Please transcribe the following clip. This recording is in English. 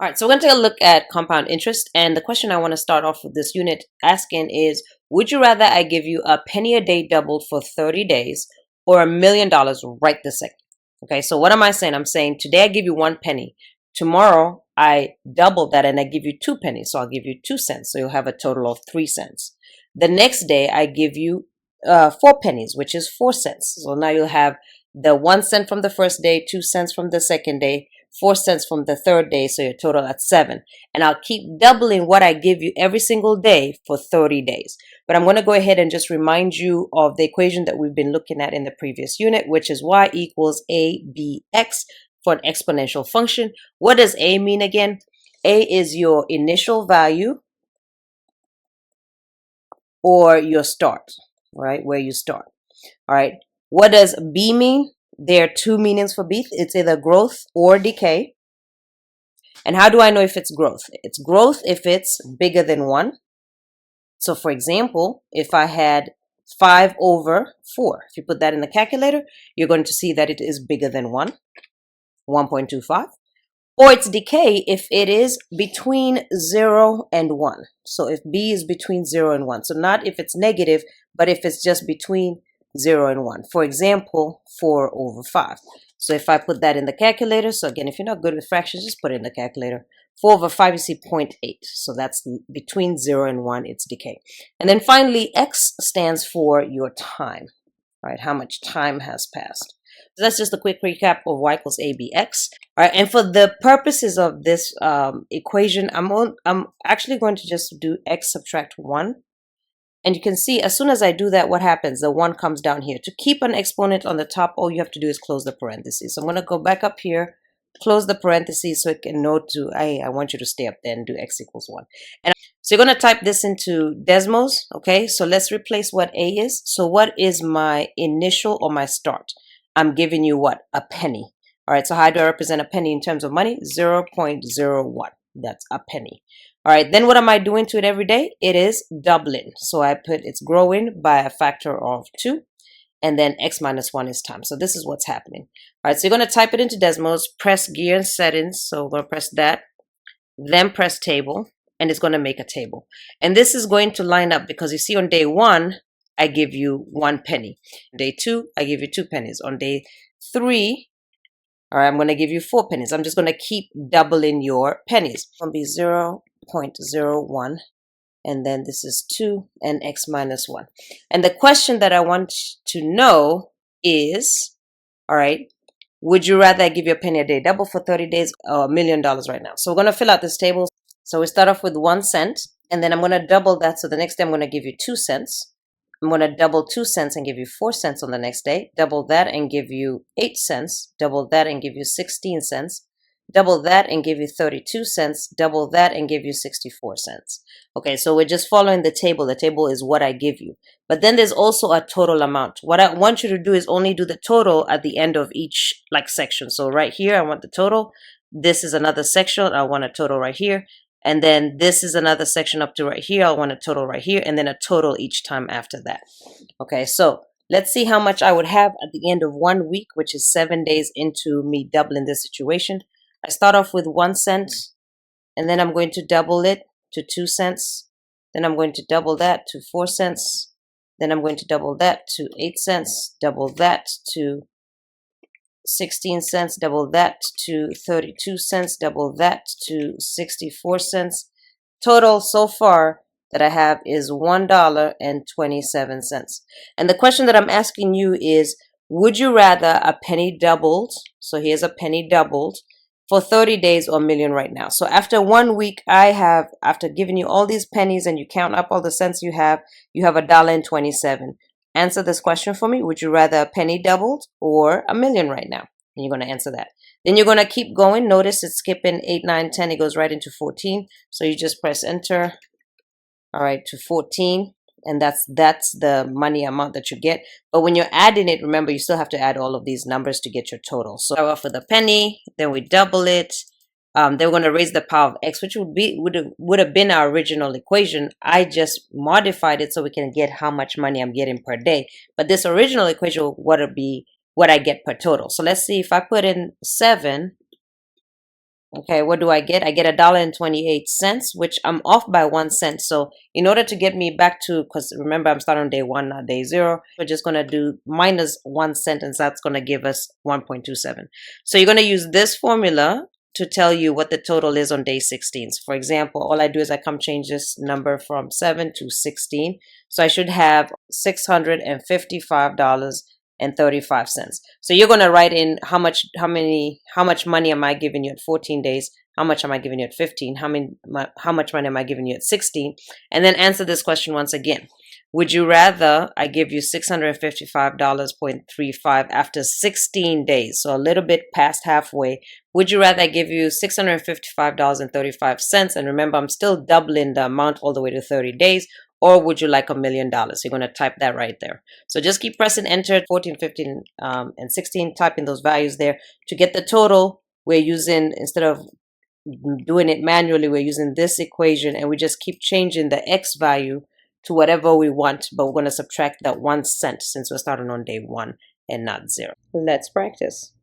All right, so we're going to take a look at compound interest. And the question I want to start off with this unit asking is, would you rather I give you a penny a day doubled for 30 days or $1,000,000 right this second? Okay, so what am I saying? I'm saying today I give you 1 penny. Tomorrow I double that and I give you 2 pennies. So I'll give you 2 cents. So you'll have a total of 3 cents. The next day I give you 4 pennies, which is 4 cents. So now you'll have the 1 cent from the first day, 2 cents from the second day, 4 cents from the third day, so your total at 7. And I'll keep doubling what I give you every single day for 30 days. But I'm going to go ahead and just remind you of the equation that we've been looking at in the previous unit, which is y equals abx for an exponential function. What does a mean again? A is your initial value or your start, right? Where you start. All right. What does b mean? There are two meanings for B. It's either growth or decay. And how do I know if it's growth? It's growth if it's bigger than 1. So for example, if I had 5 over 4, if you put that in the calculator, you're going to see that it is bigger than 1, 1.25. Or it's decay if it is between 0 and 1. So if B is between 0 and 1. So not if it's negative, but if it's just between 0 and 1. For example, 4 over 5. So if I put that in the calculator, so again, if you're not good with fractions, just put it in the calculator. 4 over 5, you see 0.8. So that's between 0 and 1, it's decay. And then finally, X stands for your time, right? How much time has passed. So that's just a quick recap of y equals abx. All right, and for the purposes of this equation, I'm actually going to just do x subtract 1. And you can see as soon as I do that, what happens? The 1 comes down here. To keep an exponent on the top, all you have to do is close the parentheses. So I'm going to go back up here, close the parentheses so it can note to, I want you to stay up there and do x equals 1. And so you're going to type this into Desmos. Okay, so let's replace what a is. So what is my initial or my start? I'm giving you what? A penny. All right, so how do I represent a penny in terms of money? 0.01. That's a penny. All right, then what am I doing to it every day? It is doubling. So I put it's growing by a factor of 2. And then x minus 1 is time. So this is what's happening. All right, so you're going to type it into Desmos, press gear and settings. So we're going to press that, then press table, and it's going to make a table. And this is going to line up because you see on day 1, I give you 1 penny. Day 2, I give you 2 pennies. On day 3, all right, I'm going to give you 4 pennies. I'm just going to keep doubling your pennies. It's going to be 0.01. And then this is 2 and x minus 1. And the question that I want to know is, all right, would you rather I give you a penny a day double for 30 days or $1,000,000 right now? So we're going to fill out this table. So we start off with 1 cent, and then I'm going to double that. So the next day I'm going to give you 2 cents. I'm going to double 2 cents and give you 4 cents on the next day. Double that and give you 8 cents. Double that and give you 16 cents. Double that and give you 32 cents. Double that and give you 64 cents. Okay, so we're just following the table. The table is what I give you. But then there's also a total amount. What I want you to do is only do the total at the end of each section. So right here, I want the total. This is another section. I want a total right here. And then this is another section up to right here. I want a total right here. And then a total each time after that. Okay, so let's see how much I would have at the end of 1 week, which is 7 days into me doubling this situation. I start off with 1 cent, and then I'm going to double it to 2 cents. Then I'm going to double that to 4 cents. Then I'm going to double that to 8 cents. Double that to 16 cents. Double that to 32 cents. Double that to 64 cents. Total so far that I have is $1.27. And the question that I'm asking you is, would you rather a penny doubled? So here's a penny doubled for 30 days or a million right now. So after 1 week, after giving you all these pennies and you count up all the cents you have $1.27. Answer this question for me. Would you rather a penny doubled or a million right now? And you're going to answer that. Then you're going to keep going. Notice it's skipping 8, 9, 10. It goes right into 14. So you just press enter. All right, to 14. And that's the money amount that you get. But when you're adding it, remember, you still have to add all of these numbers to get your total. So start off with a penny, then we double it. Then we're going to raise the power of x, which would have been our original equation. I just modified it so we can get how much money I'm getting per day. But this original equation would be what I get per total. So let's see if I put in 7 Okay, what do I get? I get $1.28, which I'm off by 1 cent. So in order to get me back to, because remember I'm starting on day 1, not day 0, we're just going to do minus 1 cent, and that's going to give us 1.27. So you're going to use this formula to tell you what the total is on day 16. So for example, all I do is I come change this number from 7 to 16. So I should have $655.35. So you're going to write in how much money am I giving you at 14 days? How much am I giving you at 15? How much money am I giving you at 16? And then answer this question once again. Would you rather I give you $655.35 after 16 days, so a little bit past halfway? Would you rather I give you $655.35, and remember I'm still doubling the amount all the way to 30 days, or would you like $1 million? You're going to type that right there. So just keep pressing enter, 14, 15, and 16, typing those values there. To get the total, we're using, instead of doing it manually, we're using this equation, and we just keep changing the X value to whatever we want, but we're going to subtract that 1 cent since we're starting on day 1 and not 0. Let's practice.